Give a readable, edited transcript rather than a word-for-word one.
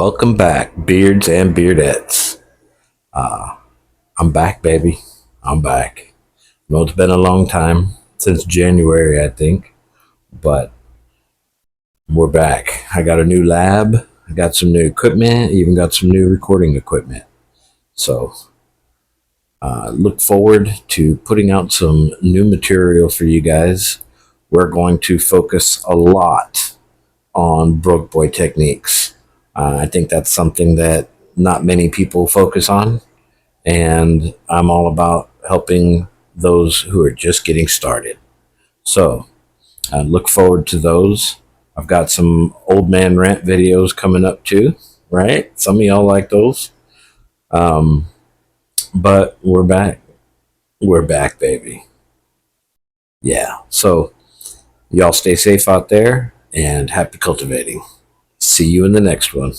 Welcome back, beards and beardettes. I'm back, baby. I'm back. I know it's been a long time, since January, I think, but we're back. I got a new lab. I got some new equipment, even got some new recording equipment. So, look forward to putting out some new material for you guys. We're going to focus a lot on broke boy techniques. I think that's something that not many people focus on, and I'm all about helping those who are just getting started. So I look forward to those. I've got some old man rant videos coming up too, right? Some of y'all like those. Um, but we're back. We're back, baby. Yeah. So y'all stay safe out there and happy cultivating. See you in the next one.